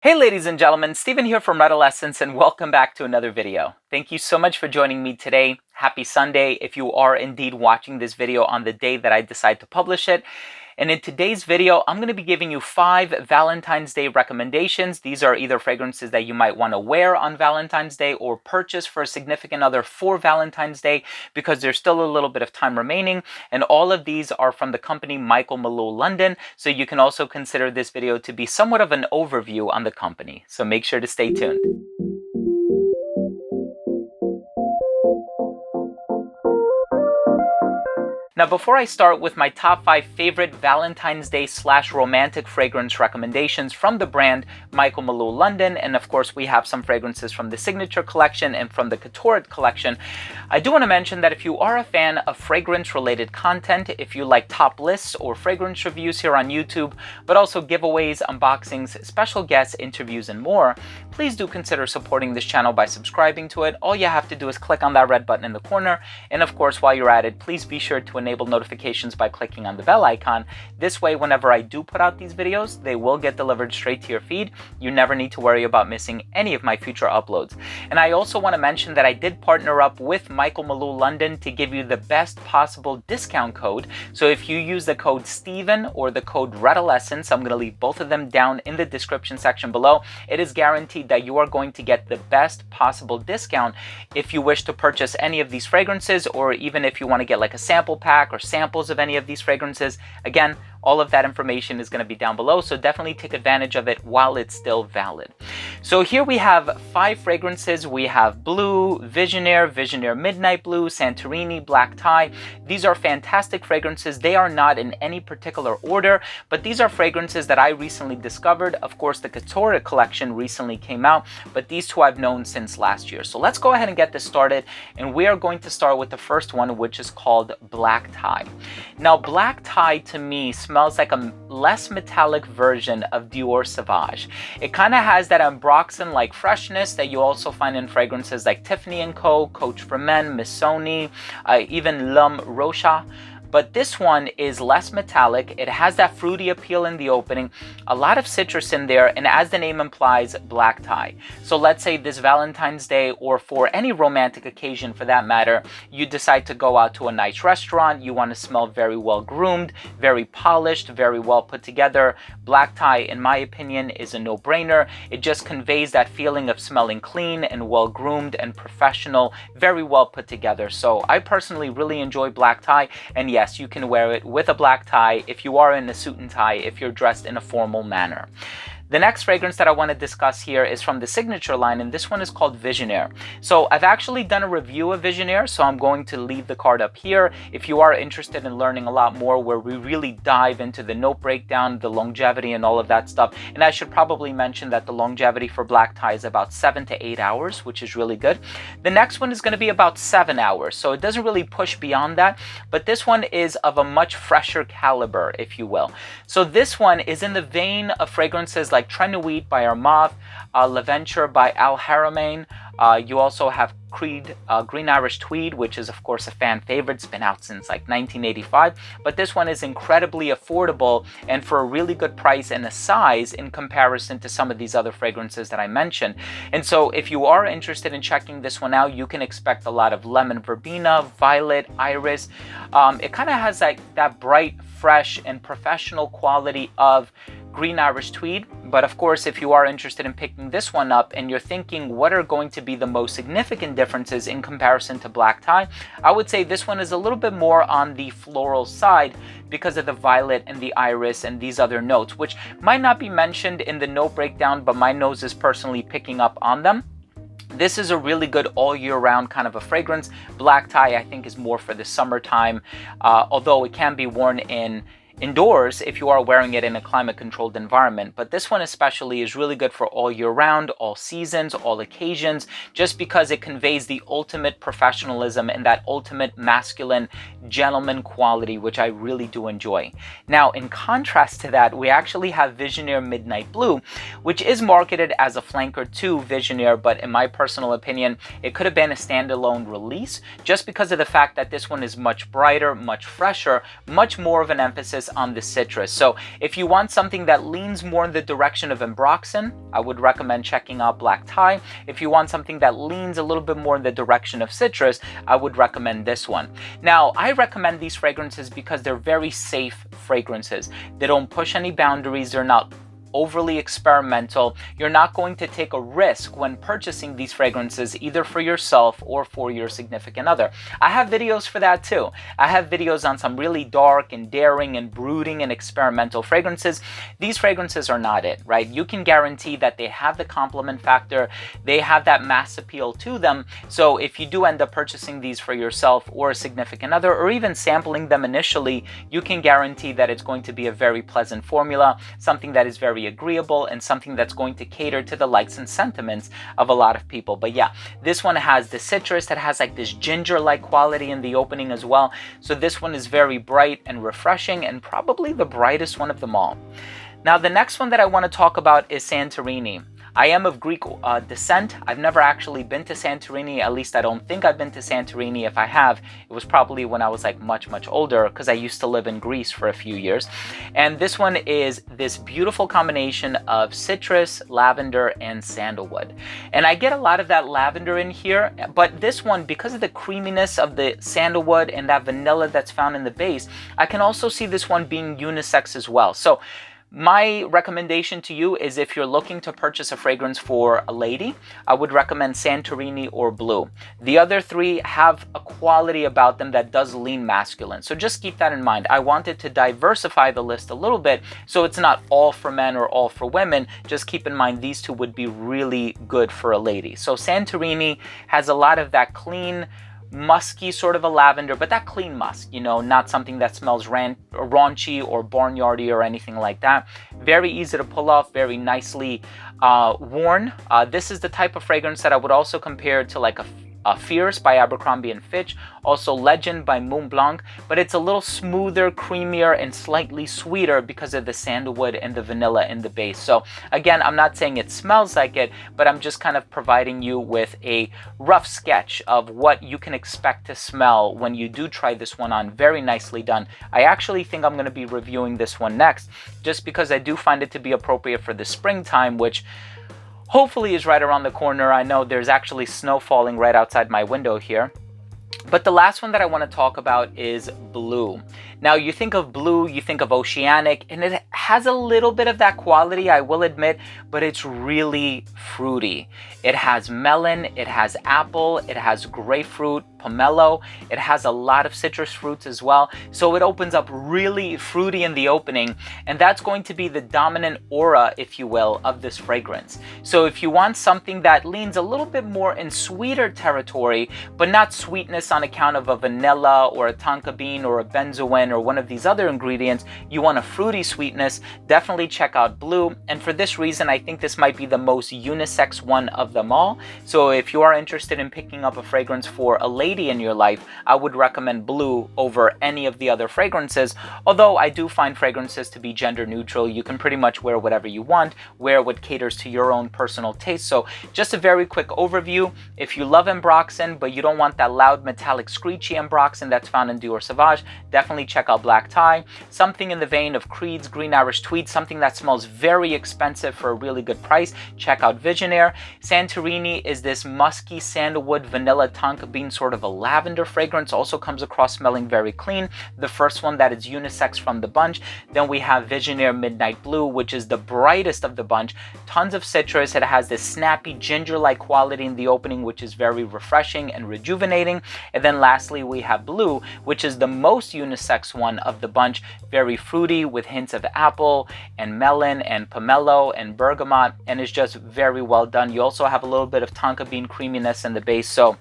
Hey ladies and gentlemen, Steven here from Redolessence and welcome back to another video. Thank you so much for joining me today. Happy Sunday if you are indeed watching this video on the day that I decide to publish it. And in today's video, I'm going to be giving you 5 Valentine's Day recommendations. These are either fragrances that you might want to wear on Valentine's Day or purchase for a significant other for Valentine's Day because there's still a little bit of time remaining. And all of these are from the company Malul London. So you can also consider this video to be somewhat of an overview on the company. So make sure to stay tuned. Now, before I start with my top 5 favorite Valentine's Day / romantic fragrance recommendations from the brand Malul London, and of course we have some fragrances from the Signature collection and from the Couture collection, I do want to mention that if you are a fan of fragrance related content, if you like top lists or fragrance reviews here on YouTube, but also giveaways, unboxings, special guests, interviews, and more, please do consider supporting this channel by subscribing to it. All you have to do is click on that red button in the corner, and of course while you're at it, please be sure to enable notifications by clicking on the bell icon. This way, whenever I do put out these videos, they will get delivered straight to your feed. You never need to worry about missing any of my future uploads. And I also want to mention that I did partner up with Malul London to give you the best possible discount code. So if you use the code Steven or the code Redolessence, I'm going to leave both of them down in the description section below. It is guaranteed that you are going to get the best possible discount if you wish to purchase any of these fragrances, or even if you want to get like a sample pack or samples of any of these fragrances. Again, all of that information is going to be down below, so definitely take advantage of it while it's still valid. So here we have 5 fragrances. We have Blue, Visionaire, Visionaire Midnight Blue, Santorini, Black Tie. These are fantastic fragrances. They are not in any particular order, but these are fragrances that I recently discovered. Of course, the Couture collection recently came out, but these two I've known since last year. So let's go ahead and get this started, and we are going to start with the first one, which is called Black Tie. Now, Black Tie to me smells like a less metallic version of Dior Sauvage. It kind of has that ambroxan-like freshness that you also find in fragrances like Tiffany & Co., Coach for Men, Missoni, even L'Homme Rocha. But this one is less metallic. It has that fruity appeal in the opening, a lot of citrus in there, and as the name implies, black tie. So let's say this Valentine's Day, or for any romantic occasion for that matter, you decide to go out to a nice restaurant, you want to smell very well groomed, very polished, very well put together. Black tie, in my opinion, is a no-brainer. It just conveys that feeling of smelling clean and well groomed and professional, very well put together. So I personally really enjoy black tie, and yes, you can wear it with a black tie if you are in a suit and tie, if you're dressed in a formal manner. The next fragrance that I want to discuss here is from the Signature line, and this one is called Visionaire. So I've actually done a review of Visionaire, so I'm going to leave the card up here if you are interested in learning a lot more, where we really dive into the note breakdown, the longevity, and all of that stuff. And I should probably mention that the longevity for black tie is about 7 to 8 hours, which is really good. The next one is going to be about 7 hours, so it doesn't really push beyond that, but this one is of a much fresher caliber, if you will. So this one is in the vein of fragrances like Trenuit by Armaf, L'Aventure by Al Haramain. You also have Creed Green Irish Tweed, which is of course a fan favorite. It's been out since like 1985, but this one is incredibly affordable and for a really good price and a size in comparison to some of these other fragrances that I mentioned. And so if you are interested in checking this one out, you can expect a lot of lemon verbena, violet, iris. It kind of has like that bright, fresh, and professional quality of Green Irish Tweed. But of course, if you are interested in picking this one up and you're thinking what are going to be the most significant differences in comparison to black tie, I would say this one is a little bit more on the floral side because of the violet and the iris and these other notes, which might not be mentioned in the note breakdown, but my nose is personally picking up on them. This is a really good all year round kind of a fragrance. Black tie, I think, is more for the summertime, although it can be worn indoors if you are wearing it in a climate controlled environment. But this one especially is really good for all year round, all seasons, all occasions, just because it conveys the ultimate professionalism and that ultimate masculine gentleman quality, which I really do enjoy. Now, in contrast to that, we actually have Visionaire Midnight Blue, which is marketed as a flanker to Visionaire, but in my personal opinion, it could have been a standalone release just because of the fact that this one is much brighter, much fresher, much more of an emphasis on the citrus. So if you want something that leans more in the direction of ambroxan, I would recommend checking out Black Tie. If you want something that leans a little bit more in the direction of citrus, I would recommend this one. Now, I recommend these fragrances because they're very safe fragrances. They don't push any boundaries. They're not overly experimental. You're not going to take a risk when purchasing these fragrances, either for yourself or for your significant other. I have videos for that too. I have videos on some really dark and daring and brooding and experimental fragrances. These fragrances are not it, right? You can guarantee that they have the complement factor, they have that mass appeal to them. So if you do end up purchasing these for yourself or a significant other, or even sampling them initially, you can guarantee that it's going to be a very pleasant formula, something that is very agreeable, and something that's going to cater to the likes and sentiments of a lot of people. But yeah, this one has the citrus that has like this ginger-like quality in the opening as well. So this one is very bright and refreshing, and probably the brightest one of them all. Now, the next one that I want to talk about is Santorini. I am of Greek descent. I've never actually been to Santorini. At least I don't think I've been to Santorini. If I have, it was probably when I was like much older, because I used to live in Greece for a few years. And this one is this beautiful combination of citrus, lavender, and sandalwood. And I get a lot of that lavender in here, but this one, because of the creaminess of the sandalwood and that vanilla that's found in the base, I can also see this one being unisex as well. So my recommendation to you is, if you're looking to purchase a fragrance for a lady, I would recommend Santorini or Blue. The other three have a quality about them that does lean masculine. So just keep that in mind. I wanted to diversify the list a little bit, so it's not all for men or all for women. Just keep in mind these two would be really good for a lady. So Santorini has a lot of that clean, musky sort of a lavender, but that clean musk, you know, not something that smells raunchy or barnyardy or anything like that. Very easy to pull off, very nicely worn. This is the type of fragrance that I would also compare to like a Fierce by Abercrombie & Fitch, also Legend by Mont Blanc, but it's a little smoother, creamier, and slightly sweeter because of the sandalwood and the vanilla in the base. So again, I'm not saying it smells like it, but I'm just kind of providing you with a rough sketch of what you can expect to smell when you do try this one on. Very nicely done. I actually think I'm going to be reviewing this one next, just because I do find it to be appropriate for the springtime, which hopefully is right around the corner. I know there's actually snow falling right outside my window here. But the last one that I want to talk about is Blue. Now, you think of Blue, you think of oceanic, and it has a little bit of that quality, I will admit, but it's really fruity. It has melon, it has apple, it has grapefruit, pomelo, it has a lot of citrus fruits as well. So it opens up really fruity in the opening, and that's going to be the dominant aura, if you will, of this fragrance. So if you want something that leans a little bit more in sweeter territory, but not sweetness on account of a vanilla or a tonka bean or a benzoin or one of these other ingredients, you want a fruity sweetness, definitely check out Blue. And for this reason, I think this might be the most unisex one of them all. So if you are interested in picking up a fragrance for a lady in your life, I would recommend Blue over any of the other fragrances. Although I do find fragrances to be gender neutral. You can pretty much wear whatever you want, wear what caters to your own personal taste. So just a very quick overview. If you love ambroxan, but you don't want that loud metallic screechy ambroxan that's found in Dior Sauvage, definitely check out Black Tie. Something in the vein of Creed's Green Irish Tweed, something that smells very expensive for a really good price, check out Visionaire. Santorini is this musky sandalwood vanilla tonka bean sort of a lavender fragrance, also comes across smelling very clean, the first one that is unisex from the bunch. Then we have Visionaire Midnight Blue, which is the brightest of the bunch, tons of citrus. It has this snappy ginger-like quality in the opening, which is very refreshing and rejuvenating. And then lastly, we have Blue, which is the most unisex one of the bunch, very fruity with hints of apple and melon and pomelo and bergamot, and is just very well done. You also have a little bit of tonka bean creaminess in the base. So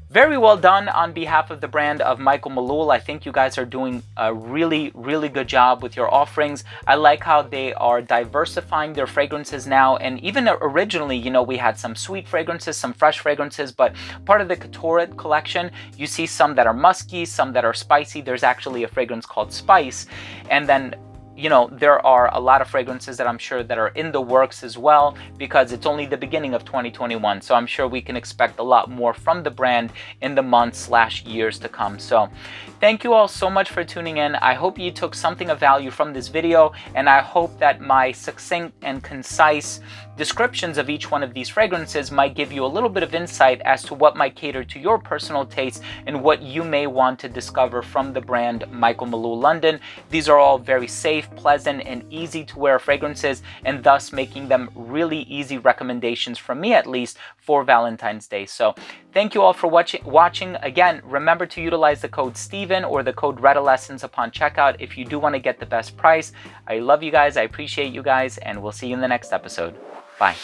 very well done on behalf of the brand of Michael Malul. I think you guys are doing a really good job with your offerings. I like how they are diversifying their fragrances now. And even originally, you know, we had some sweet fragrances, some fresh fragrances, but part of the Couture collection, you see some that are musky, some that are spicy. There's actually a fragrance called Spice. And then, you know, there are a lot of fragrances that I'm sure that are in the works as well, because it's only the beginning of 2021. So I'm sure we can expect a lot more from the brand in the months/years to come. So Thank you all so much for tuning in. I hope you took something of value from this video, and I hope that my succinct and concise descriptions of each one of these fragrances might give you a little bit of insight as to what might cater to your personal taste and what you may want to discover from the brand Michael Malul London. These are all very safe, pleasant, and easy to wear fragrances, and thus making them really easy recommendations from me, at least, for Valentine's Day. So thank you all for watching. Again, remember to utilize the code Steven or the code Redolessence upon checkout if you do want to get the best price. I love you guys. I appreciate you guys, and we'll see you in the next episode. Bye.